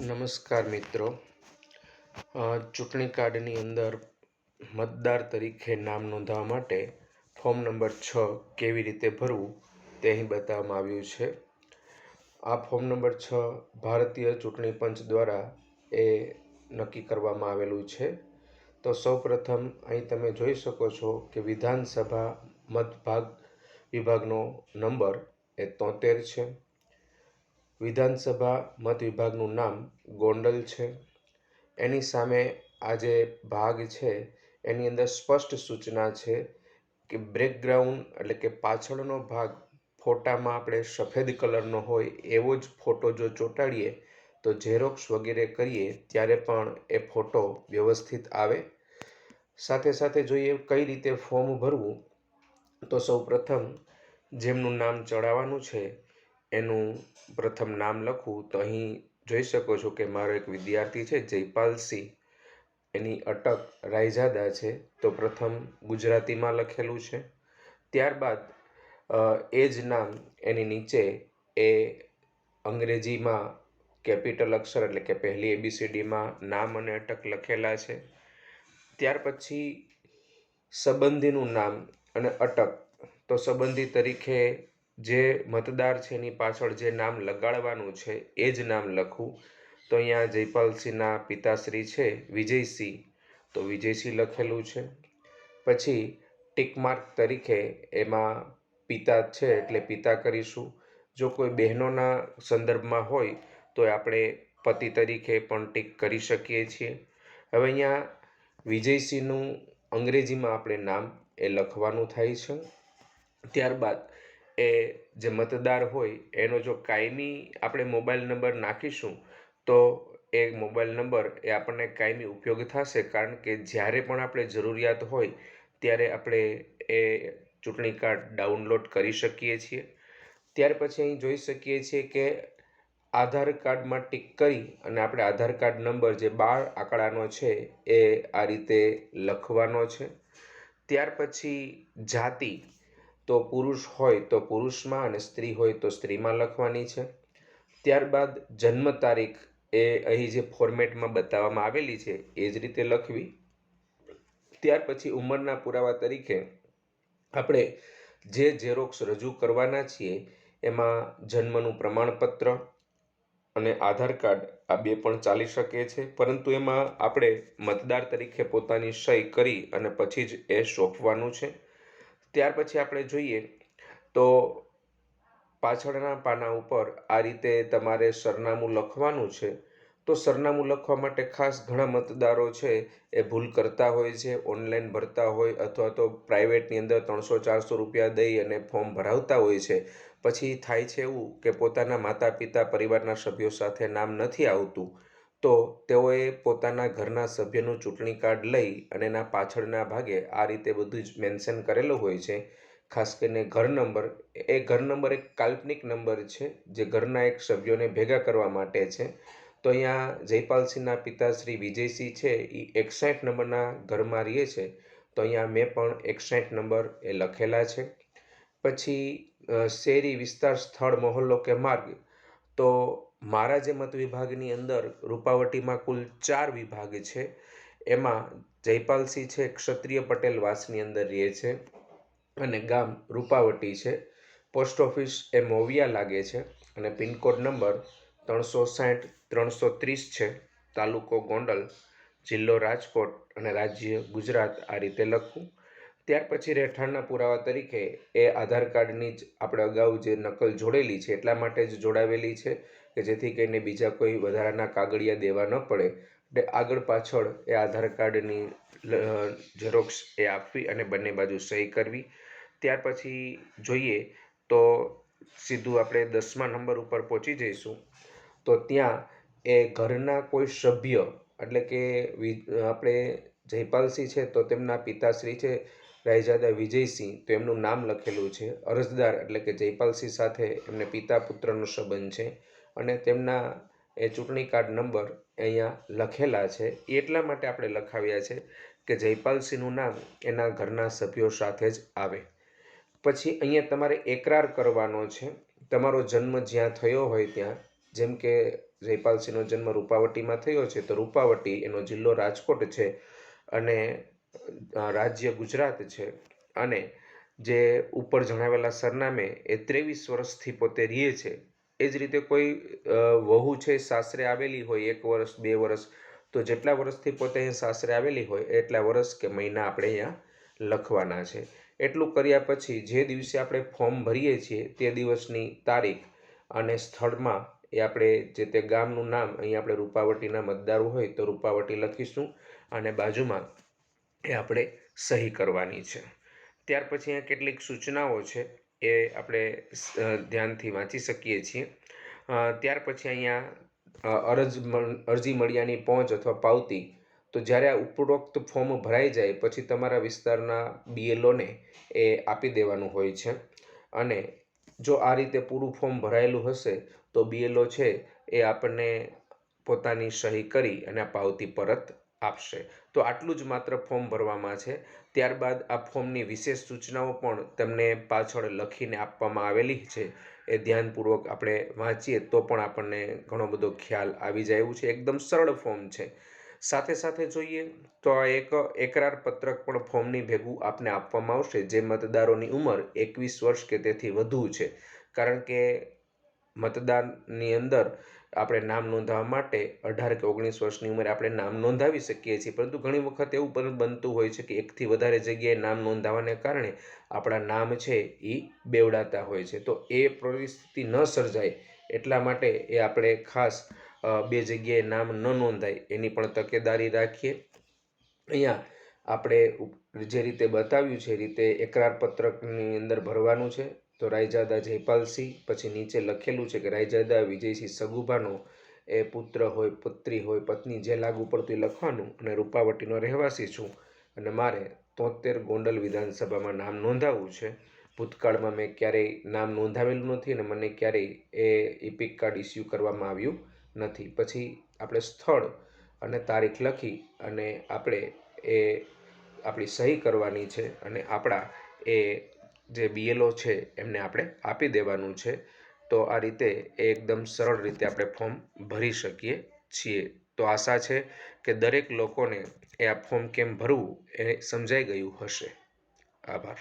નમસ્કાર મિત્રો. ચૂંટણી કાર્ડની અંદર મતદાર તરીકે નામ નોંધાવવા માટે ફોર્મ નંબર 6 કેવી રીતે ભરવું તે અહીં બતાવવામાં આવ્યું છે. આ ફોર્મ નંબર 6 ભારતીય ચૂંટણી પંચ દ્વારા એ નક્કી કરવામાં આવેલું છે. તો સૌપ્રથમ અહીં તમે જોઈ શકો છો કે વિધાનસભા વિભાગનો નંબર એ 73 છે. વિધાનસભા મત વિભાગનું નામ ગોંડલ છે. એની સામે આ જે ભાગ છે એની અંદર સ્પષ્ટ સૂચના છે કે બેકગ્રાઉન્ડ એટલે કે પાછળનો ભાગ ફોટામાં આપણે સફેદ કલરનો હોય એવો જ ફોટો જો ચોંટાડીએ તો ઝેરોક્સ વગેરે કરીએ ત્યારે પણ એ ફોટો વ્યવસ્થિત આવે. સાથે સાથે જોઈએ કઈ રીતે ફોર્મ ભરવું, તો સૌપ્રથમ જેમનું નામ ચડાવવાનું છે એનું પ્રથમ નામ લખવું. તો અહીં જોઈ શકો છો કે મારો એક વિદ્યાર્થી છે જયપાલસિંહ, એની અટક રાયઝાદા છે. તો પ્રથમ ગુજરાતીમાં લખેલું છે. ત્યારબાદ એ જ નામ એની નીચે એ અંગ્રેજીમાં કેપિટલ અક્ષર એટલે કે પહેલી ABCDમાં નામ અને અટક લખેલા છે. ત્યાર પછી સંબંધીનું નામ અને અટક. તો સંબંધી તરીકે જે મતદાર છે એની પાછળ જે નામ લગાડવાનું છે એ જ નામ લખવું. તો અહીંયા જયપાલસિંહના પિતાશ્રી છે વિજયસિંહ, તો વિજયસિંહ લખેલું છે. પછી ટિકમાર્ક તરીકે એમાં પિતા છે એટલે પિતા કરીશું. જો કોઈ બહેનોના સંદર્ભમાં હોય તો આપણે પતિ તરીકે પણ ટિક કરી શકીએ છીએ. હવે અહીંયા વિજયસિંહનું અંગ્રેજીમાં આપણે નામ એ લખવાનું થાય છે. ત્યારબાદ એ જે મતદાર હોય એનો જો કાયમી આપણે મોબાઈલ નંબર નાખીશું તો એ મોબાઈલ નંબર એ આપણને કાયમી ઉપયોગ થશે, કારણ કે જ્યારે પણ આપણે જરૂરિયાત હોય ત્યારે આપણે એ ચૂંટણી કાર્ડ ડાઉનલોડ કરી શકીએ છીએ. ત્યાર પછી અહીં જોઈ શકીએ છીએ કે આધાર કાર્ડમાં ટિક કરી અને આપણે આધાર કાર્ડ નંબર જે 12 આંકડાનો છે એ આ રીતે લખવાનો છે. ત્યાર પછી જાતિ, તો પુરુષ હોય તો પુરુષમાં અને સ્ત્રી હોય તો સ્ત્રીમાં લખવાની છે. ત્યારબાદ જન્મ તારીખ એ અહીં જે ફોર્મેટમાં બતાવવામાં આવેલી છે એ જ રીતે લખવી. ત્યાર પછી ઉંમરના પુરાવા તરીકે આપણે જે ઝેરોક્સ રજૂ કરવાના છીએ એમાં જન્મનું પ્રમાણપત્ર અને આધાર કાર્ડ આ બે પણ ચાલી શકે છે, પરંતુ એમાં આપણે મતદાર તરીકે પોતાની સહી કરી અને પછી જ એ સોંપવાનું છે. ત્યાર પછી આપણે જોઈએ તો પાછળના પાના ઉપર આ રીતે તમારે સરનામું લખવાનું છે. તો સરનામું લખવા માટે ખાસ ઘણા મતદારો છે એ ભૂલ કરતા હોય છે, ઓનલાઈન ભરતા હોય અથવા તો પ્રાઇવેટની અંદર 300-400 રૂપિયા દઈ અને ફોર્મ ભરાવતા હોય છે. પછી થાય છે એવું કે પોતાના માતા પિતા પરિવારના સભ્યો સાથે નામ નથી આવતું, તો તેઓએ પોતાના ઘરના સભ્યનું ચૂંટણી કાર્ડ લઈ અને એના પાછળના ભાગે આ રીતે બધું જ મેન્શન કરેલું હોય છે. ખાસ કરીને ઘર નંબર, એ ઘર નંબર એક કાલ્પનિક નંબર છે જે ઘરના એક સભ્યોને ભેગા કરવા માટે છે. તો અહીંયા જયપાલસિંહના પિતાશ્રી વિજયસિંહ છે એ 61 નંબરના ઘરમાં રહે છે, તો અહીંયા મેં પણ 61 નંબર એ લખેલા છે. પછી શહેરી વિસ્તાર, સ્થળ, મહોલ્લો કે માર્ગ, તો મારા જે મત વિભાગની અંદર રૂપાવટીમાં કુલ 4 વિભાગ છે. એમાં જયપાલસિંહ છે ક્ષત્રિય પટેલ વાસની અંદર રહે છે અને ગામ રૂપાવટી છે. પોસ્ટ ઓફિસ એ મોવિયા લાગે છે અને પિનકોડ નંબર 360-330 છે. તાલુકો ગોંડલ, જિલ્લો રાજકોટ અને રાજ્ય ગુજરાત આ રીતે લખવું. ત્યાર પછી રહેઠાણના પુરાવા તરીકે એ આધાર કાર્ડની જ આપણે અગાઉ જે નકલ જોડેલી છે એટલા માટે જ જોડાવેલી છે કે જેથી કરીને બીજા કોઈ વધારાના કાગળિયા દેવા ન પડે. એટલે આગળ પાછળ એ આધાર કાર્ડની ઝેરોક્સ એ આપવી અને બંને બાજુ સહી કરવી. ત્યાર પછી જોઈએ તો સીધું આપણે 10મા નંબર ઉપર પહોંચી જઈશું. તો ત્યાં એ ઘરના કોઈ સભ્ય એટલે કે આપણે જયપાલસિંહ છે તો તેમના પિતાશ્રી છે રાયઝાદા વિજયસિંહ, તો એમનું નામ લખેલું છે. અરજદાર એટલે કે જયપાલસિંહ સાથે એમને પિતા પુત્રનો સંબંધ છે અને તેમના એ ચૂંટણી કાર્ડ નંબર અહીંયા લખેલા છે. એટલા માટે આપણે લખાવ્યા છે કે જયપાલસિંહનું નામ એના ઘરના સભ્યો સાથે જ આવે. પછી અહીંયા તમારે એકરાર કરવાનો છે તમારો જન્મ જ્યાં થયો હોય ત્યાં. જેમ કે જયપાલસિંહનો જન્મ રૂપાવટીમાં થયો છે, તો રૂપાવટી એનો જિલ્લો રાજકોટ છે અને રાજ્ય ગુજરાત છે. અને જે ઉપર જણાવેલા સરનામે એ 23 વર્ષથી પોતે રહે છે. એ જ રીતે કોઈ વહુ છે સાસરે આવેલી હોય 1 વર્ષ 2 વર્ષ, તો જેટલા વર્ષથી પોતે અહીંયા સાસરે આવેલી હોય એટલા વર્ષ કે મહિના આપણે અહીંયા લખવાના છે. એટલું કર્યા પછી જે દિવસે આપણે ફોર્મ ભરીએ છીએ તે દિવસની તારીખ અને સ્થળમાં એ આપણે જે તે ગામનું નામ, અહીંયા આપણે રૂપાવટીના મતદાર હોય તો રૂપાવટી લખીશું અને બાજુમાં એ આપણે સહી કરવાની છે. ત્યાર પછી અહીંયા કેટલીક સૂચનાઓ છે એ આપણે ધ્યાનથી વાંચી શકીએ છીએ. ત્યાર પછી અહીંયા અરજી મળ્યાની પહોંચ અથવા પાવતી. તો જ્યારે આ ઉપરોક્ત ફોર્મ ભરાઈ જાય પછી તમારા વિસ્તારના BLOને એ આપી દેવાનું હોય છે. અને જો આ રીતે પૂરું ફોર્મ ભરાયેલું હશે તો BLO છે એ આપણને પોતાની સહી કરી અને આ પાવતી પરત આપશે. તો આટલું જ માત્ર ફોર્મ ભરવામાં છે. ત્યારબાદ આ ફોર્મની વિશેષ સૂચનાઓ પણ તમને પાછળ લખીને આપવામાં આવેલી છે. એ ધ્યાનપૂર્વક આપણે વાંચીએ તો પણ આપણને ઘણો બધો ખ્યાલ આવી જાય એવું છે. એકદમ સરળ ફોર્મ છે. સાથે સાથે જોઈએ તો આ એક એકરાર પત્રક પણ ફોર્મની ભેગું આપને આપવામાં આવશે, જે મતદારોની ઉંમર 21 વર્ષ કે તેથી વધુ છે. કારણ કે મતદાનની અંદર આપણે નામ નોંધાવવા માટે 18 કે 19 વર્ષની ઉંમરે આપણે નામ નોંધાવી શકીએ છીએ, પરંતુ ઘણી વખત એવું પણ બનતું હોય છે કે એકથી વધારે જગ્યાએ નામ નોંધાવાને કારણે આપણા નામ છે એ બેવડાતા હોય છે. તો એ પરિસ્થિતિ ન સર્જાય એટલા માટે એ આપણે ખાસ 2 જગ્યાએ નામ ન નોંધાય એની પણ તકેદારી રાખીએ. અહીંયા આપણે જે રીતે બતાવ્યું છે એ રીતે એકરાર પત્રકની અંદર ભરવાનું છે. તો રાયજાદા જયપાલસિંહ, પછી નીચે લખેલું છે કે રાયજાદા વિજયસિંહ સગુભાનો એ પુત્ર હોય, પુત્રી હોય, પત્ની જે લાગુ પડતું એ લખવાનું. અને રૂપાવટીનો રહેવાસી છું અને મારે 73 ગોંડલ વિધાનસભામાં નામ નોંધાવવું છે. ભૂતકાળમાં મેં ક્યારેય નામ નોંધાવેલું નથી અને મને ક્યારેય ઇપિક કાર્ડ ઇસ્યુ કરવામાં આવ્યું નથી. પછી આપણે સ્થળ અને તારીખ લખી અને આપણે આપણી સહી કરવાની છે અને આપણા જે BLO છે એમને આપણે આપી દેવાનું છે. તો આ રીતે એકદમ સરળ રીતે આપણે ફોર્મ ભરી શકીએ છીએ. તો આશા છે કે દરેક લોકોને આ ફોર્મ કેમ ભરવું એ સમજાઈ ગયું હશે. આભાર.